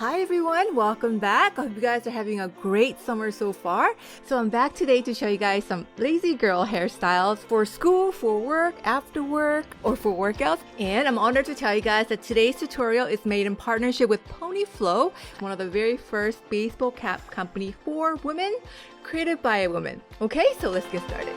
Hi everyone, welcome back. I hope you guys are having a great summer so far. So I'm back today to show you guys some lazy girl hairstyles for school, for work, after work, or for workouts. And I'm honored to tell you guys that today's tutorial is made in partnership with Ponyflow, one of the very first baseball cap company for women, created by a woman. Okay, so let's get started.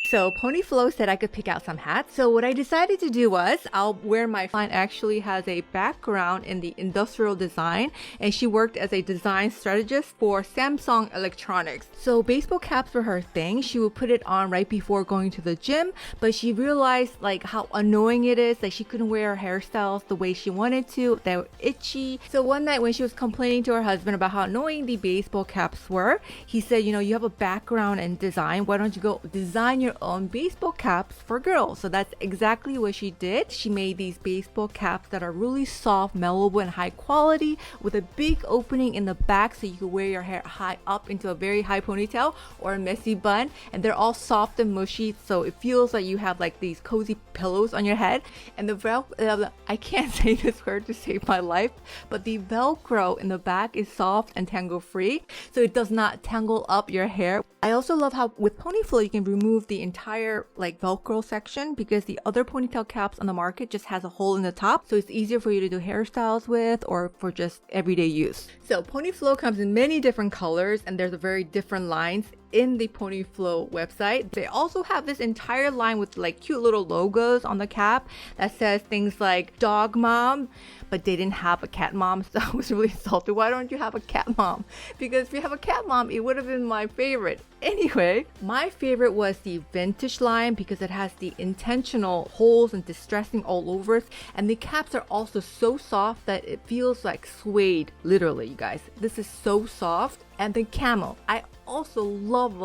So Ponyflow said I could pick out some hats. So what I decided to do was I'll wear my client actually has a background in the industrial design, and she worked as a design strategist for Samsung Electronics. So baseball caps were her thing. She would put it on right before going to the gym, but she realized like how annoying it is that she couldn't wear her hairstyles the way she wanted to. They were itchy. So one night when she was complaining to her husband about how annoying the baseball caps were, he said, you have a background in design. Why don't you go design your own baseball caps for girls? So that's exactly what she did. She made these baseball caps that are really soft, mellowable, and high quality with a big opening in the back so you can wear your hair high up into a very high ponytail or a messy bun. And they're all soft and mushy, so it feels like you have like these cozy pillows on your head. And the I can't say this word to save my life, but the Velcro in the back is soft and tangle free, so it does not tangle up your hair. I also love how with Ponyflow you can remove the entire like Velcro section, because the other ponytail caps on the market just has a hole in the top, so it's easier for you to do hairstyles with or for just everyday use. So Ponyflow comes in many different colors, and there's a very different lines in the Ponyflow website. They also have this entire line with like cute little logos on the cap that says things like dog mom, but they didn't have a cat mom, so I was really salted. Why don't you have a cat mom? Because if you have a cat mom, it would have been my favorite. Anyway, my favorite was the vintage line because it has the intentional holes and distressing all over it, and the caps are also so soft that it feels like suede, literally, you guys. This is so soft. And the camel, I also love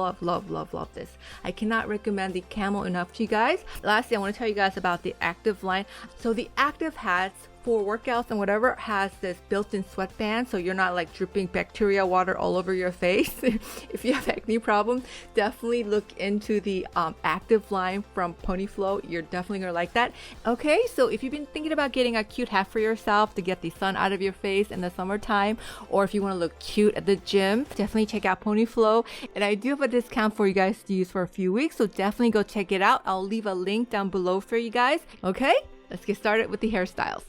this. I cannot recommend the camel enough to you guys. Lastly, I want to tell you guys about the active line. So the active hats for workouts and whatever has this built-in sweatband, so you're not like dripping bacteria water all over your face. If you have acne problem, definitely look into the active line from Ponyflow. You're definitely gonna like that. Okay, so if you've been thinking about getting a cute hat for yourself to get the sun out of your face in the summertime, or if you want to look cute at the gym, definitely check out Ponyflow. And I do have a discount for you guys to use for a few weeks, so definitely go check it out. I'll leave a link down below for you guys. Okay, let's get started with the hairstyles.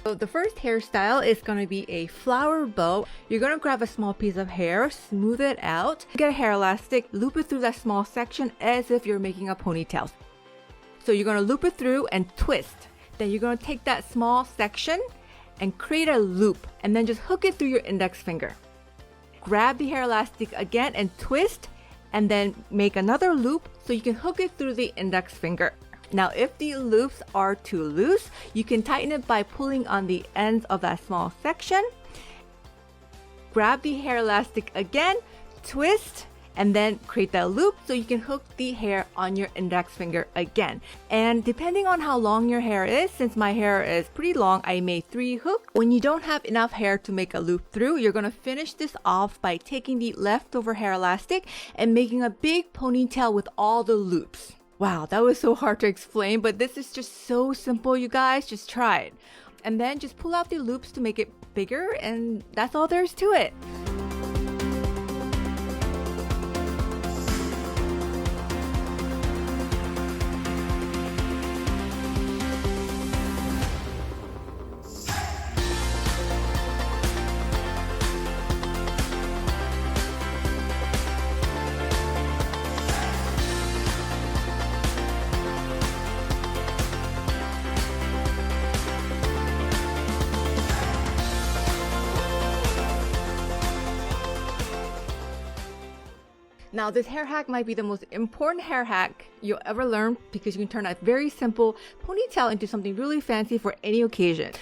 So the first hairstyle is going to be a flower bow. You're going to grab a small piece of hair, smooth it out, get a hair elastic, loop it through that small section as if you're making a ponytail. So you're going to loop it through and twist. Then you're going to take that small section and create a loop, and then just hook it through your index finger. Grab the hair elastic again and twist, and then make another loop so you can hook it through the index finger. Now, if the loops are too loose, you can tighten it by pulling on the ends of that small section. Grab the hair elastic again, twist, and then create that loop so you can hook the hair on your index finger again. And depending on how long your hair is, since my hair is pretty long, I made 3 hooks. When you don't have enough hair to make a loop through, you're going to finish this off by taking the leftover hair elastic and making a big ponytail with all the loops. Wow, that was so hard to explain, but this is just so simple, you guys. Just try it. And then just pull out the loops to make it bigger, and that's all there is to it. Now, this hair hack might be the most important hair hack you'll ever learn, because you can turn a very simple ponytail into something really fancy for any occasion.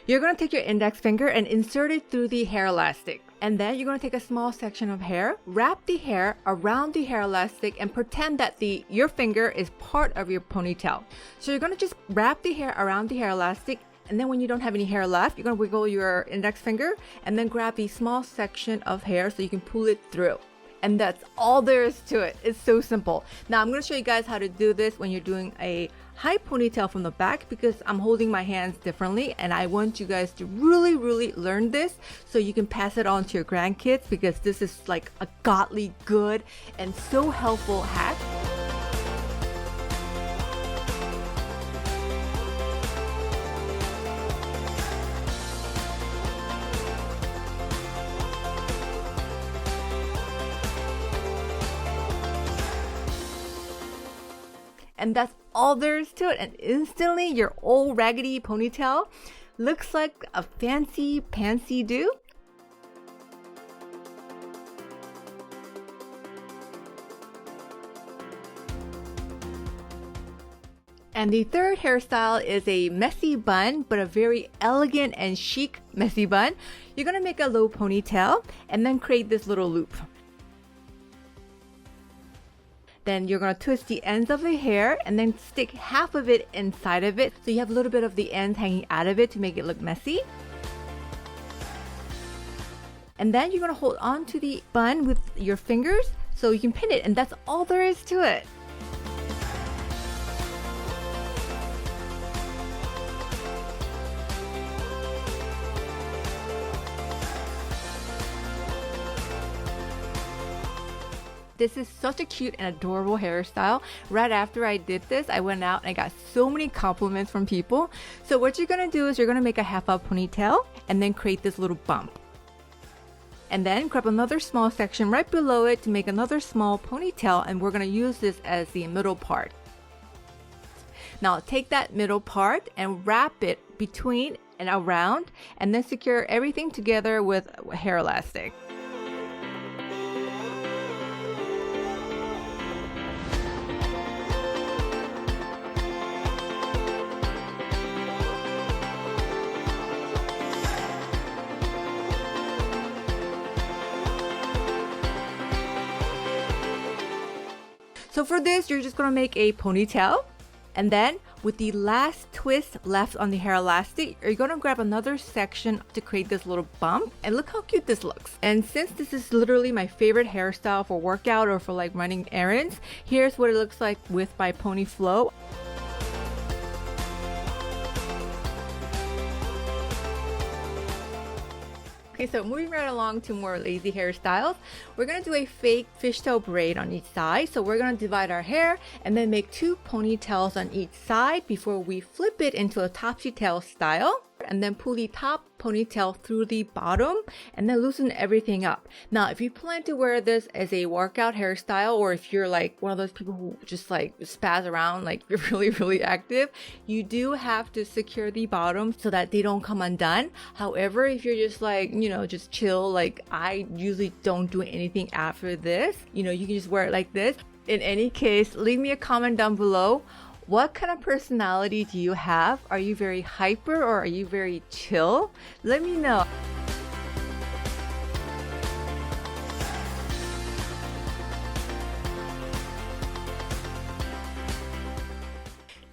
You're going to take your index finger and insert it through the hair elastic. And then you're going to take a small section of hair, wrap the hair around the hair elastic, and pretend that your finger is part of your ponytail. So you're going to just wrap the hair around the hair elastic, and then when you don't have any hair left, you're going to wiggle your index finger and then grab the small section of hair so you can pull it through. And that's all there is to it. It's so simple. Now I'm going to show you guys how to do this when you're doing a high ponytail from the back, because I'm holding my hands differently and I want you guys to really learn this so you can pass it on to your grandkids, because this is like a godly good and so helpful hack. And that's all there is to it. And instantly your old raggedy ponytail looks like a fancy pantsy do. And the third hairstyle is a messy bun, but a very elegant and chic messy bun. You're gonna make a low ponytail and then create this little loop. Then you're going to twist the ends of the hair and then stick half of it inside of it, so you have a little bit of the ends hanging out of it to make it look messy. And then you're going to hold on to the bun with your fingers so you can pin it, and that's all there is to it. This is such a cute and adorable hairstyle. Right after I did this, I went out and I got so many compliments from people. So what you're gonna do is you're gonna make a half up ponytail and then create this little bump. And then grab another small section right below it to make another small ponytail, and we're gonna use this as the middle part. Now take that middle part and wrap it between and around, and then secure everything together with hair elastic. So for this, you're just gonna make a ponytail, and then with the last twist left on the hair elastic, you're gonna grab another section to create this little bump, and look how cute this looks. And since this is literally my favorite hairstyle for workout or for like running errands, here's what it looks like with my pony flow. Okay, so moving right along to more lazy hairstyles, we're gonna do a fake fishtail braid on each side. So we're gonna divide our hair and then make 2 ponytails on each side before we flip it into a topsy tail style, and then pull the top ponytail through the bottom and then loosen everything up. Now, if you plan to wear this as a workout hairstyle, or if you're like one of those people who just like spaz around, like you're really active, you do have to secure the bottom so that they don't come undone. However, if you're just like, you know, just chill, like I usually don't do anything after this, you know, you can just wear it like this. In any case, leave me a comment down below. What kind of personality do you have? Are you very hyper or are you very chill? Let me know.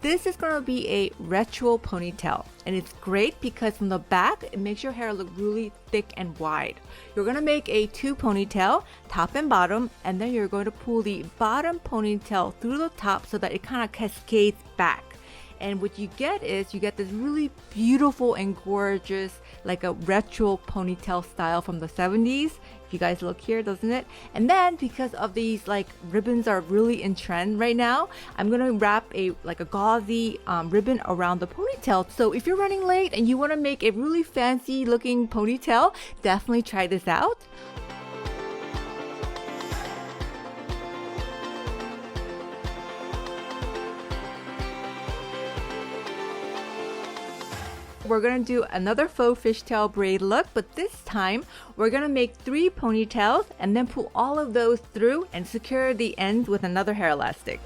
This is going to be a retro ponytail, and it's great because from the back it makes your hair look really thick and wide. You're going to make a 2 ponytail, top and bottom, and then you're going to pull the bottom ponytail through the top so that it kind of cascades back. And what you get is you get this really beautiful and gorgeous, like a retro ponytail style from the 70s. If you guys look here, doesn't it? And then because of these like ribbons are really in trend right now, I'm gonna wrap a gauzy ribbon around the ponytail. So if you're running late and you want to make a really fancy looking ponytail, definitely try this out. We're gonna do another faux fishtail braid look, but this time we're gonna make 3 ponytails and then pull all of those through and secure the ends with another hair elastic.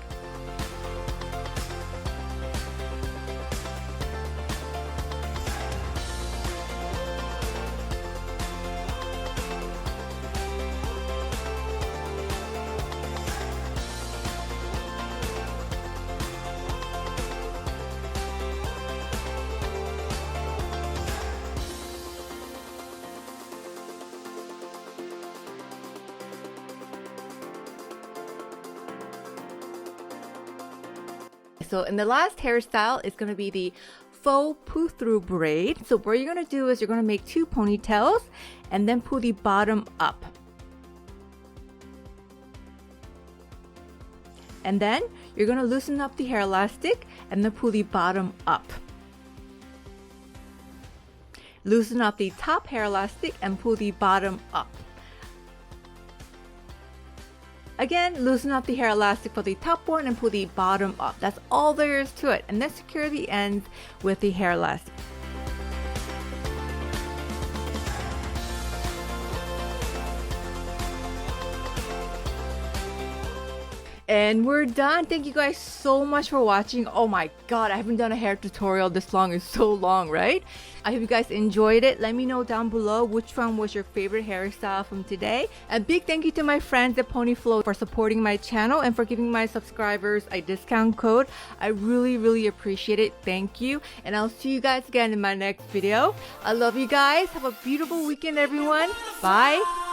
so in the last hairstyle, it's going to be the faux pull-through braid. So what you're going to do is you're going to make 2 ponytails and then pull the bottom up. And then you're going to loosen up the hair elastic and then pull the bottom up. Loosen up the top hair elastic and pull the bottom up. Again, loosen up the hair elastic for the top one and pull the bottom up. That's all there is to it. And then secure the ends with the hair elastic. And we're done. Thank you guys so much for watching. Oh my god, I haven't done a hair tutorial this long in so long, right? I hope you guys enjoyed it. Let me know down below which one was your favorite hairstyle from today. A big thank you to my friends at PonyFlow for supporting my channel and for giving my subscribers a discount code. I really appreciate it. Thank you. And I'll see you guys again in my next video. I love you guys. Have a beautiful weekend, everyone. Bye.